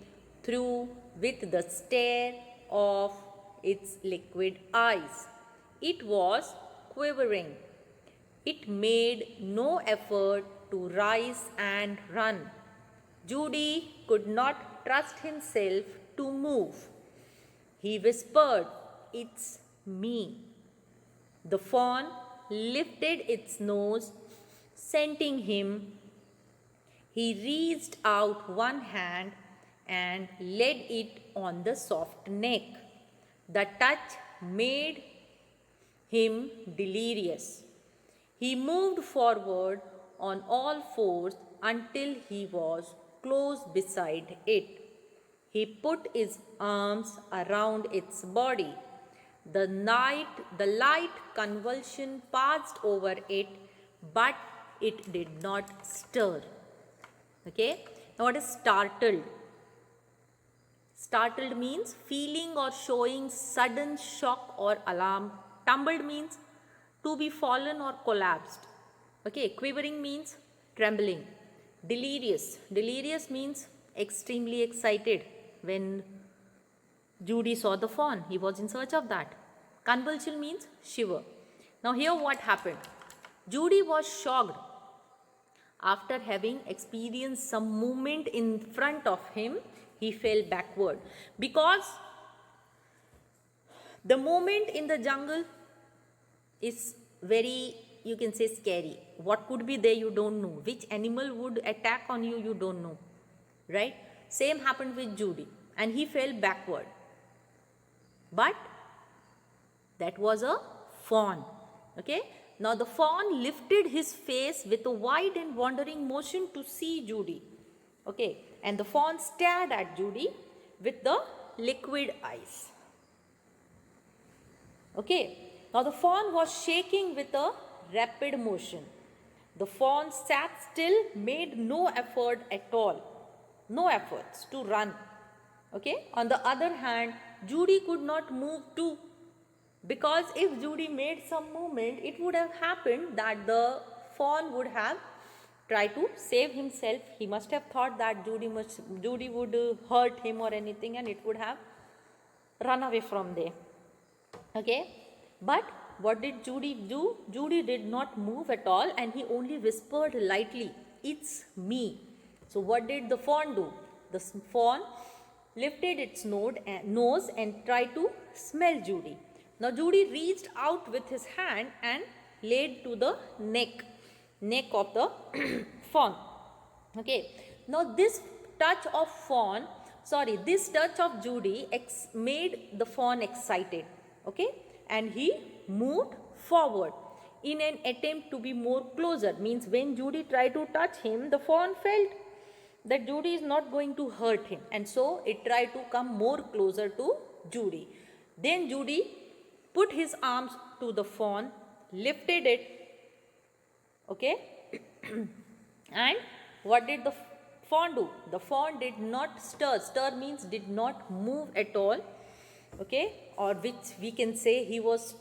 through with the stare of its liquid eyes. It was quivering. It made no effort to rise and run. Judy could not trust himself to move. He whispered, "It's me." The fawn lifted its nose, scenting him. He reached out one hand and laid it on the soft neck. The touch made him delirious. He moved forward on all fours until he was close beside it. He put his arms around its body. The light convulsion passed over it, but it did not stir. Okay? Now what is startled? Startled means feeling or showing sudden shock or alarm. Tumbled means to be fallen or collapsed. Okay, quivering means trembling. Delirious. Delirious means extremely excited. When Judy saw the fawn, he was in search of that. Convulsion means shiver. Now here what happened? Judy was shocked after having experienced some movement in front of him. He fell backward because the movement in the jungle is very, you can say, scary. What could be there, you don't know. Which animal would attack on you, you don't know. Right? Same happened with Judy, and he fell backward. But that was a fawn. Okay? Now the fawn lifted his face with a wide and wandering motion to see Judy. Okay? And the fawn stared at Judy with the liquid eyes. Okay? Now the fawn was shaking with a rapid motion. The fawn sat still, made no effort at all. No efforts to run. Okay? On the other hand, Judy could not move too. Because if Judy made some movement, it would have happened that the fawn would have tried to save himself. He must have thought that Judy would hurt him or anything, and it would have run away from there. Okay? But what did Judy do? Judy did not move at all, and he only whispered lightly, "It's me." So what did the fawn do? The fawn lifted its nose and tried to smell Judy. Now Judy reached out with his hand and laid to the neck of the fawn. Okay. Now this touch of Judy made the fawn excited. Okay. And he moved forward in an attempt to be more closer. Means when Judy tried to touch him, the fawn felt that Judy is not going to hurt him, and so it tried to come more closer to Judy. Then Judy put his arms to the fawn, lifted it, okay, And what did the fawn do? The fawn did not stir. Stir means did not move at all. Okay, or which we can say he was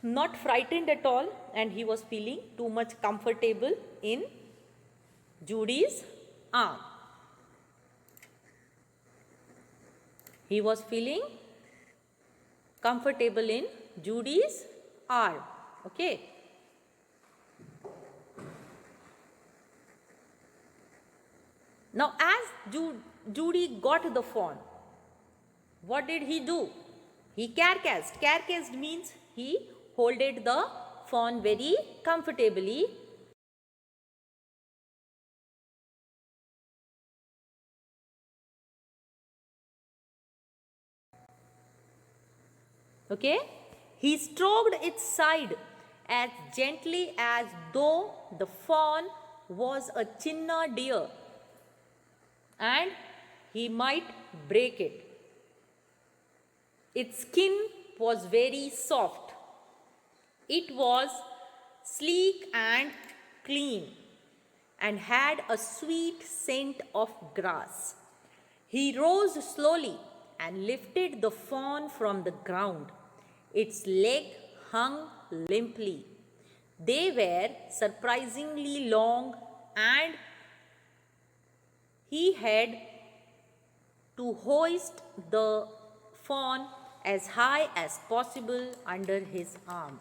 not frightened at all, and he was feeling too much comfortable in Judy's arm. He was feeling comfortable in Judy's arm. Okay. Now, as Judy got the fawn, what did he do? He carcassed. Carcassed means he holded the fawn very comfortably. Okay? He stroked its side as gently as though the fawn was a chinna deer and he might break it. Its skin was very soft. It was sleek and clean and had a sweet scent of grass. He rose slowly and lifted the fawn from the ground. Its leg hung limply. They were surprisingly long, and he had to hoist the fawn as high as possible under his arm.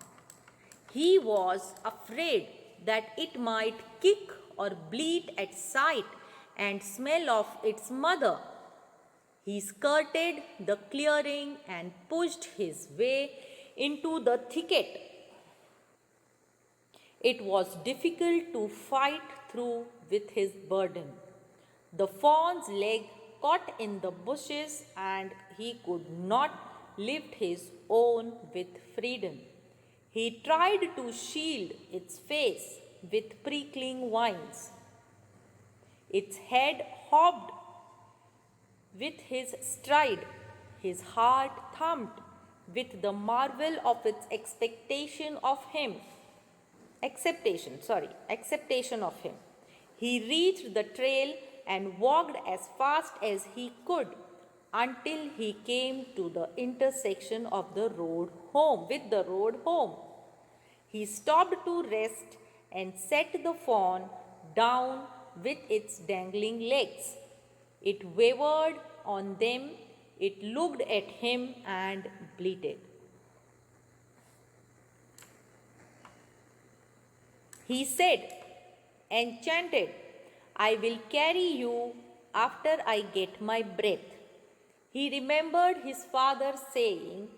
He was afraid that it might kick or bleat at sight and smell of its mother. He skirted the clearing and pushed his way into the thicket. It was difficult to fight through with his burden. The fawn's leg caught in the bushes and he could not lift his own with freedom. He tried to shield its face with prickling vines. Its head hopped with his stride. His heart thumped with the marvel of its acceptation of him. He reached the trail and walked as fast as he could until he came to the intersection of the road home. He stopped to rest and set the fawn down with its dangling legs. It wavered on them, it looked at him and bleated. He said, "Enchanted, I will carry you after I get my breath." He remembered his father saying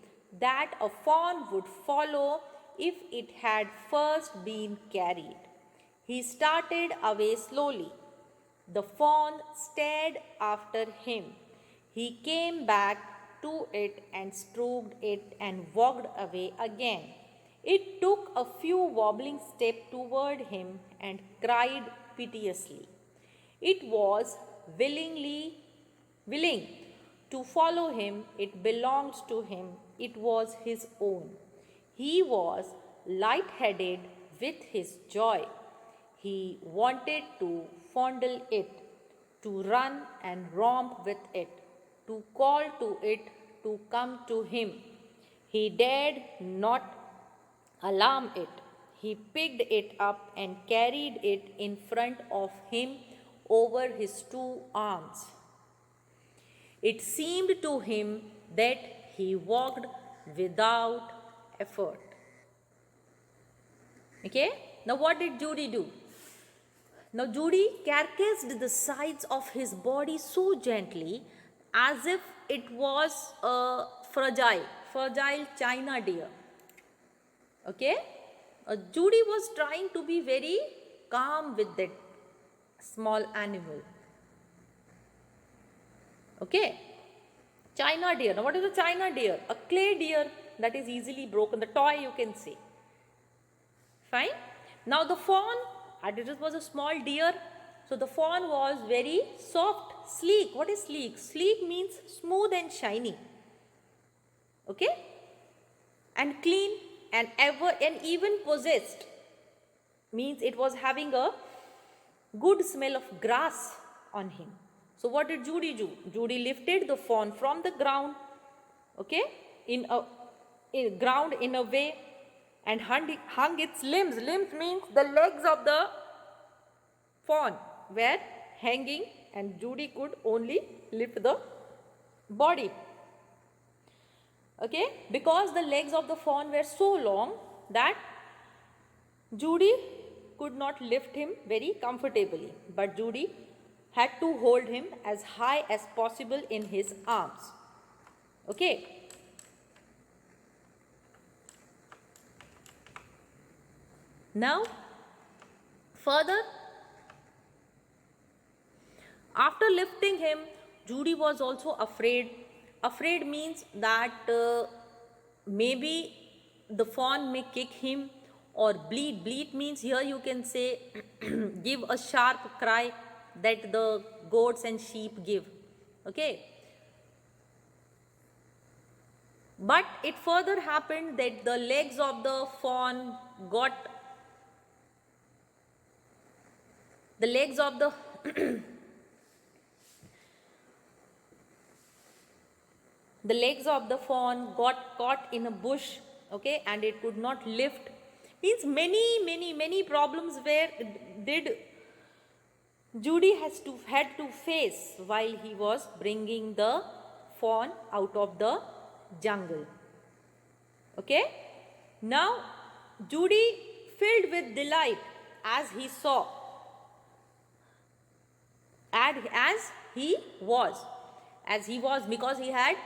that a fawn would follow if it had first been carried. He started away slowly. The fawn stared after him. He came back to it and stroked it and walked away again. It took a few wobbling steps toward him and cried piteously. It was willing to follow him. It belonged to him. It was his own. He was light-headed with his joy. He wanted to fondle it, to run and romp with it, to call to it to come to him. He dared not alarm it. He picked it up and carried it in front of him over his two arms. It seemed to him that he walked without effort. Okay? Now what did Judy do? Now Judy carcassed the sides of his body so gently as if it was a fragile china deer. Okay? Judy was trying to be very calm with that small animal. Okay? China deer. Now what is a china deer? A clay deer that is easily broken. The toy you can say. Fine? Now the fawn, it was a small deer. So the fawn was very soft, sleek. What is sleek? Sleek means smooth and shiny. Okay? And clean and even possessed means it was having a good smell of grass on him. So what did Judy do? Judy lifted the fawn from the ground, okay, in ground in a way, and hung its limbs. Limbs means the legs of the fawn were hanging, and Judy could only lift the body. Okay, because the legs of the fawn were so long that Judy could not lift him very comfortably, but Judy had to hold him as high as possible in his arms. Okay. Now, further, after lifting him, Judy was also afraid. Afraid means that maybe the fawn may kick him or bleat. Bleat means here you can say give a sharp cry that the goats and sheep give. Okay. But it further happened that the legs of the fawn got, the legs of the the legs of the fawn got caught in a bush, okay, and it could not lift. Means many problems where did Judy had to face while he was bringing the fawn out of the jungle. Okay. Now Judy filled with delight as he saw, as he was, because he had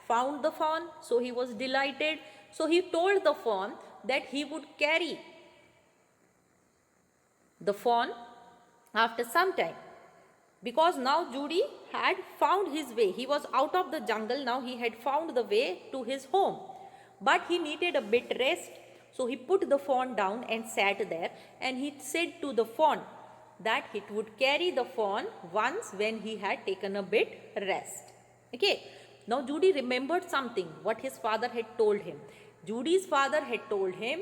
found the fawn, so he was delighted. So he told the fawn that he would carry the fawn after some time, because now Judy had found his way. He was out of the jungle, now he had found the way to his home, but he needed a bit rest. So he put the fawn down and sat there, and he said to the fawn that it would carry the fawn once when he had taken a bit rest. Okay. Now Judy remembered something, what his father had told him. Judy's father had told him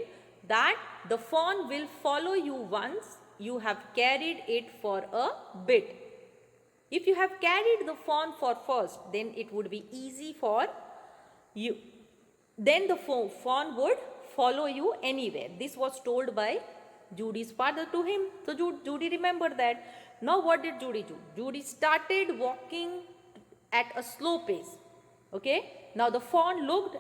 that the fawn will follow you once you have carried it for a bit. If you have carried the fawn for first, then it would be easy for you. Then the fawn would follow you anywhere. This was told by Judy's father to him. So Judy remembered that. Now what did Judy do? Judy started walking at a slow pace. Okay. Now the fawn looked.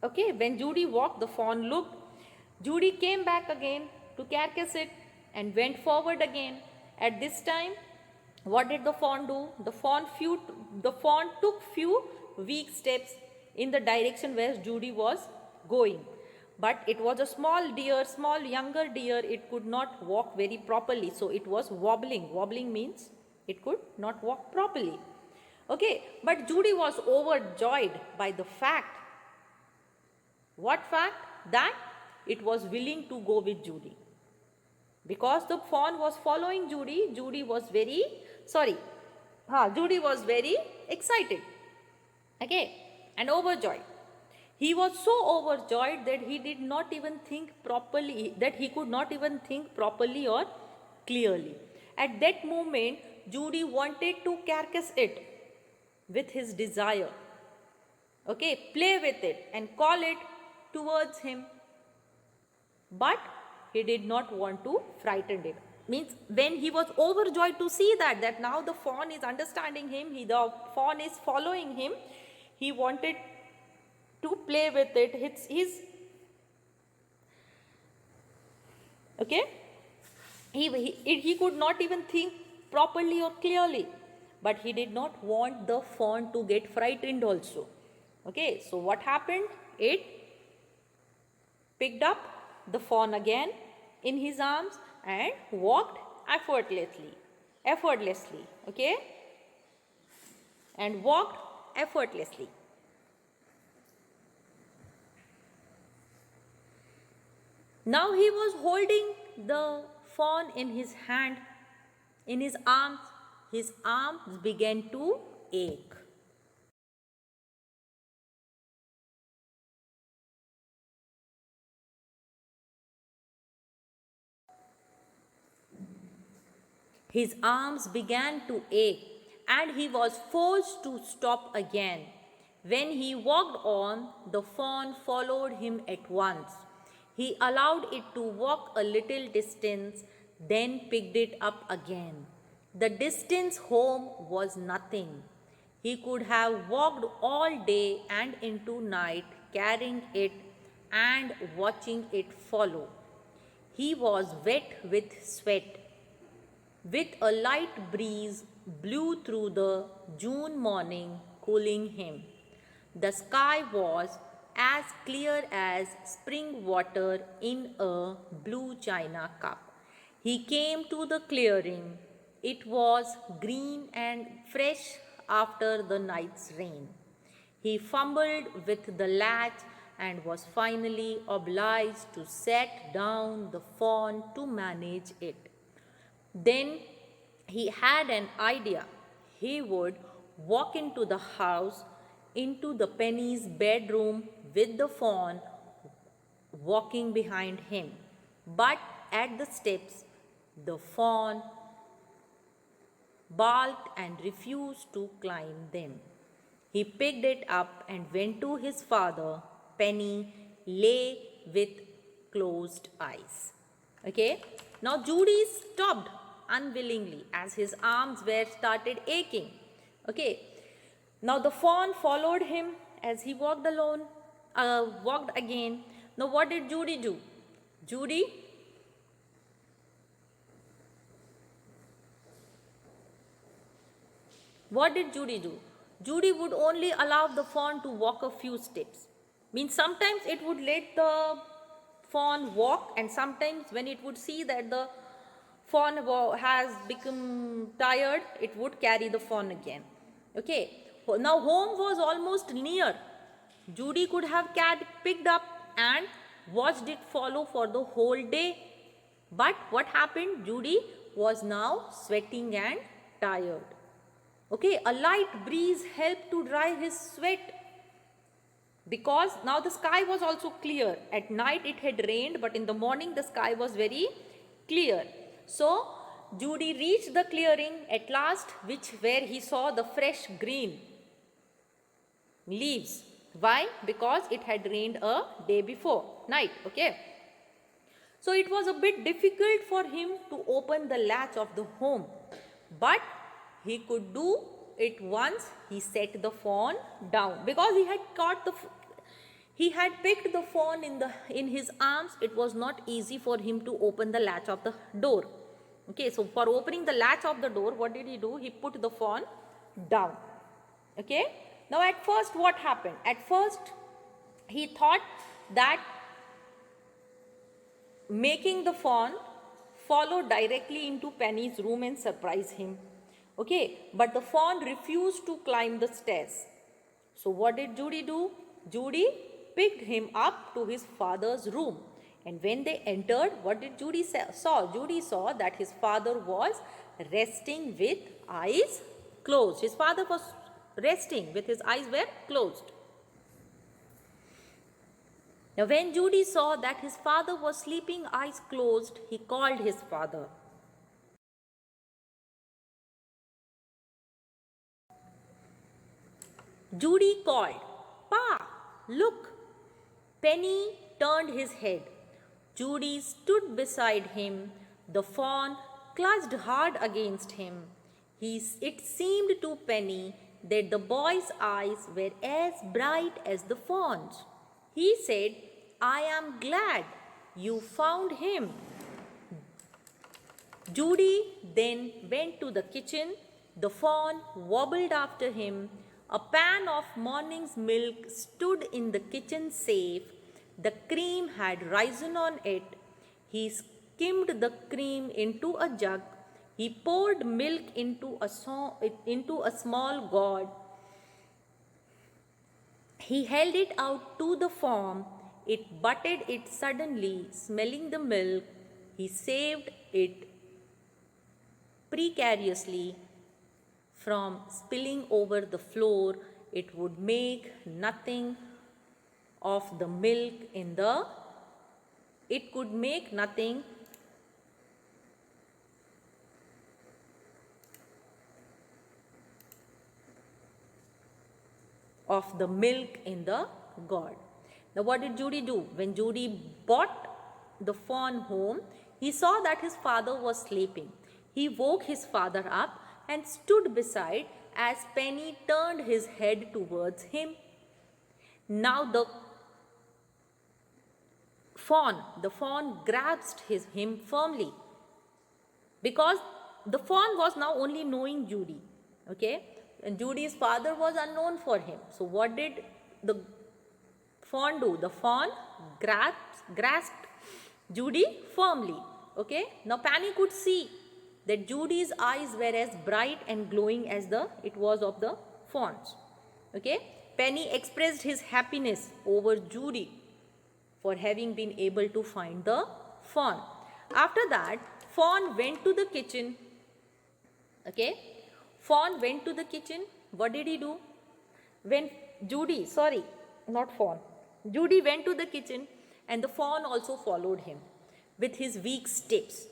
Okay. When Judy walked, the fawn looked. Judy came back again to carcass it and went forward again. At this time, what did the fawn do? The fawn took few weak steps in the direction where Judy was going. But it was a small deer, small younger deer. It could not walk very properly. So it was wobbling. Wobbling means it could not walk properly. Okay. But Judy was overjoyed by the fact. What fact? That it was willing to go with Judy. Because the fawn was following Judy, Judy was very excited. Okay. And overjoyed. He was so overjoyed that he did not even think properly, that he could not even think properly or clearly. At that moment, Judy wanted to carcass it with his desire. Okay, play with it and call it towards him. But he did not want to frighten it. Means when he was overjoyed to see that now the fawn is understanding him, the fawn is following him, he wanted to play with it. Okay, he could not even think properly or clearly, but he did not want the fawn to get frightened also. Okay, so what happened? It picked up the fawn again in his arms and walked effortlessly, okay, and walked effortlessly. Now he was holding the fawn in his hand, in his arms. His arms began to ache. His arms began to ache, and he was forced to stop again. When he walked on, the fawn followed him at once. He allowed it to walk a little distance, then picked it up again. The distance home was nothing. He could have walked all day and into night carrying it and watching it follow. He was wet with sweat. With a light breeze blew through the June morning, cooling him. The sky was as clear as spring water in a blue china cup. He came to the clearing. It was green and fresh after the night's rain. He fumbled with the latch and was finally obliged to set down the fawn to manage it. Then he had an idea. He would walk into the house, into the Penny's bedroom with the fawn walking behind him. But at the steps, the fawn balked and refused to climb them. He picked it up and went to his father. Penny lay with closed eyes. Okay. Now Judy stopped unwillingly as his arms were started aching. Okay. Now the fawn followed him as he walked alone, walked again. Now what did Judy do? Judy What did Judy do? Judy would only allow the fawn to walk a few steps. Means sometimes it would let the fawn walk, and sometimes when it would see that the fawn has become tired, it would carry the fawn again. Okay. Now home was almost near. Judy could have picked up and watched it follow for the whole day. But what happened? Judy was now sweating and tired. Okay, a light breeze helped to dry his sweat because now the sky was also clear. At night it had rained, but in the morning the sky was very clear. So Judy reached the clearing at last, where he saw the fresh green leaves. Why? Because it had rained a day before night. Okay. So it was a bit difficult for him to open the latch of the home, but he could do it once he set the fawn down, because he had picked the fawn in his arms. It was not easy for him to open the latch of the door. Okay, so for opening the latch of the door, what did he do? He put the fawn down. Okay, now at first what happened? At first he thought that making the fawn follow directly into Penny's room and surprise him. Okay, but the fawn refused to climb the stairs. So what did Judy do? Judy picked him up to his father's room. And when they entered, what did Judy saw? Judy saw that his father was resting with eyes closed. His father was resting with his eyes were closed. Now when Judy saw that his father was sleeping eyes closed, he called his father. Judy called, "Pa, look." Penny turned his head. Judy stood beside him. The fawn clutched hard against him. It seemed to Penny that the boy's eyes were as bright as the fawn's. He said, "I am glad you found him." Judy then went to the kitchen. The fawn wobbled after him. A pan of morning's milk stood in the kitchen safe. The cream had risen on it. He skimmed the cream into a jug. He poured milk into a small gourd. He held it out to the fawn. It butted it suddenly, smelling the milk. He saved it precariously from spilling over the floor. It would make nothing of the milk it could make nothing of the milk in the gourd. Now what did Judy do? When Judy brought the fawn home, he saw that his father was sleeping. He woke his father up and stood beside as Penny turned his head towards him. Now the fawn grasped him firmly, because the fawn was now only knowing Judy, okay, and Judy's father was unknown for him. So what did the fawn do? The fawn grasped Judy firmly, okay. Now Penny could see that Judy's eyes were as bright and glowing as it was of the fawn's, okay. Penny expressed his happiness over Judy for having been able to find the fawn. After that, fawn went to the kitchen, okay. Fawn went to the kitchen. What did he do? When Judy went to the kitchen, and the fawn also followed him with his weak steps.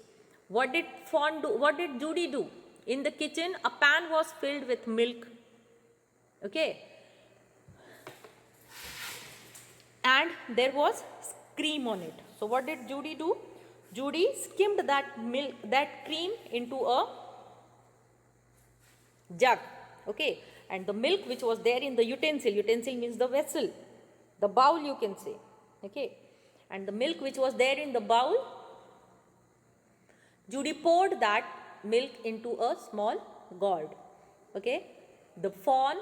What did fawn do? What did Judy do? In the kitchen, a pan was filled with milk, okay, and there was cream on it. So what did Judy do? Judy skimmed that cream into a jug, okay, and the milk which was there in the utensil means the vessel, the bowl you can say, okay, and the milk which was there in the bowl, Judy poured that milk into a small gourd, okay. The fawn,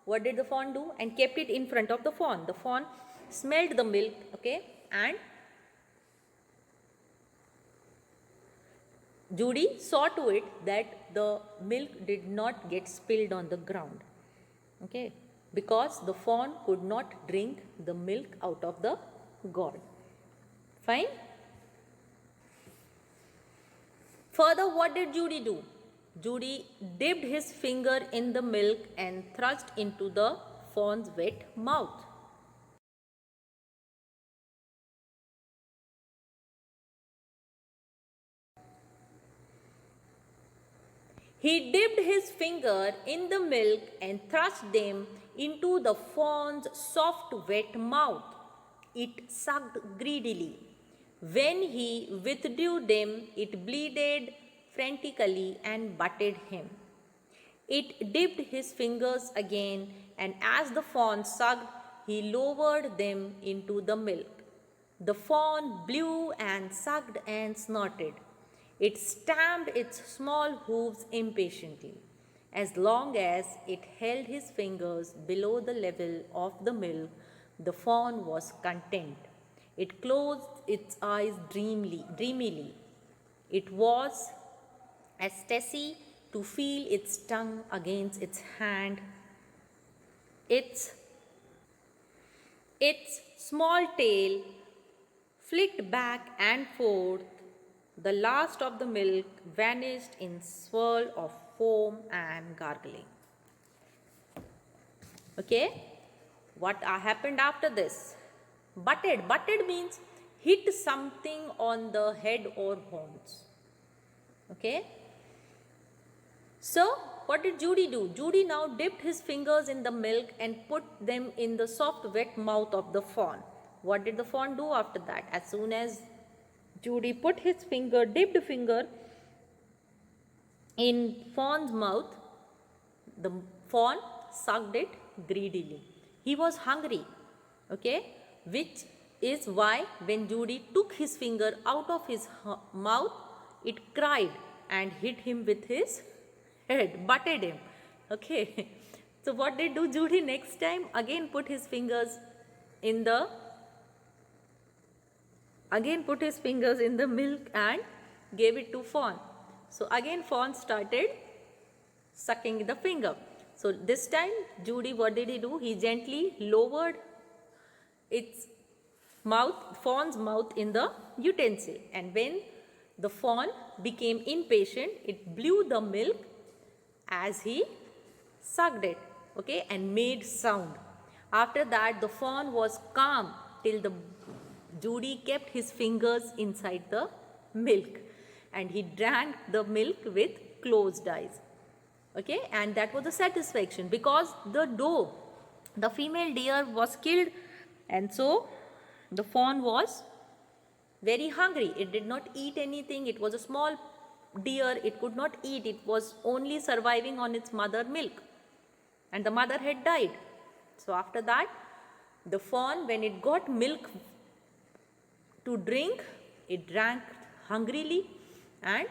what did the fawn do? And kept it in front of the fawn. The fawn smelled the milk, okay, and Judy saw to it that the milk did not get spilled on the ground, okay, because the fawn could not drink the milk out of the gourd. Fine. Further, what did Judy do? Judy dipped his finger in the milk and thrust into the fawn's wet mouth. He dipped his finger in the milk and thrust them into the fawn's soft wet mouth. It sucked greedily. When he withdrew them, it bleated frantically and butted him. It dipped his fingers again, and as the fawn sucked, he lowered them into the milk. The fawn blew and sucked and snorted. It stamped its small hooves impatiently. As long as it held his fingers below the level of the milk, the fawn was content. It closed its eyes dreamily. It was ecstasy to feel its tongue against its hand. Its small tail flicked back and forth. The last of the milk vanished in swirl of foam and gargling. Okay, what happened after this? Butted. Butted means hit something on the head or horns. Okay. So, what did Judy do? Judy now dipped his fingers in the milk and put them in the soft wet mouth of the fawn. What did the fawn do after that? As soon as Judy put his dipped finger in fawn's mouth, the fawn sucked it greedily. He was hungry, okay, which is why when Judy took his finger out of his mouth, it cried and hit him with his head, butted him, okay. So what did Judy next time? Again put his fingers in the milk and gave it to fawn. So again fawn started sucking the finger. So this time Judy, what did he do? He gently lowered its fawn's mouth in the utensil, and when the fawn became impatient, it blew the milk as he sucked it, okay, and made sound. After that the fawn was calm till Judy kept his fingers inside the milk and he drank the milk with closed eyes, okay, and that was the satisfaction, because the dough The female deer was killed, and so the fawn was very hungry. It did not eat anything. It was a small deer. It could not eat. It was only surviving on its mother milk, and the mother had died. So after that, the fawn, when it got milk to drink, it drank hungrily and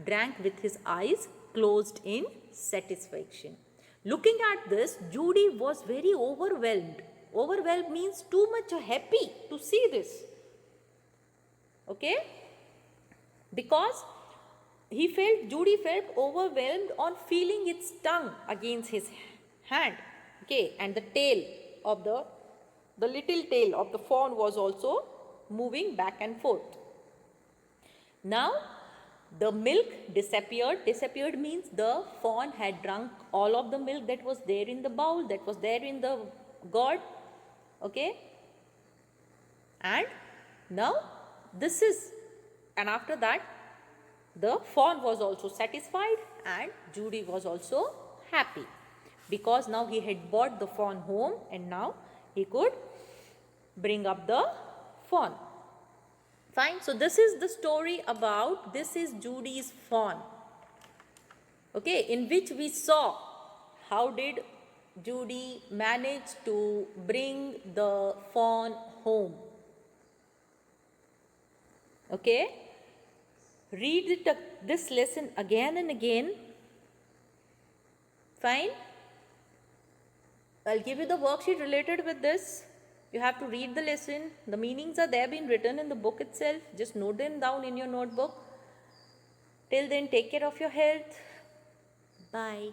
drank with his eyes closed in satisfaction. Looking at this, Judy was very overwhelmed. Overwhelmed means too much happy to see this. Okay? Because Judy felt overwhelmed on feeling its tongue against his hand. Okay, and the tail of the little tail of the fawn was also moving back and forth. Now, the milk disappeared. Disappeared means the fawn had drunk all of the milk that was there in the bowl, that was there in the gourd. Okay? And now, and after that, the fawn was also satisfied and Judy was also happy, because now he had brought the fawn home and now he could bring up the fawn. Fine. So this is the story about, this is Judy's fawn. Okay, in which we saw how did Judy manage to bring the fawn home. Okay, read this lesson again and again. Fine. I'll give you the worksheet related with this. You have to read the lesson. The meanings are there being written in the book itself. Just note them down in your notebook. Till then, take care of your health. Bye.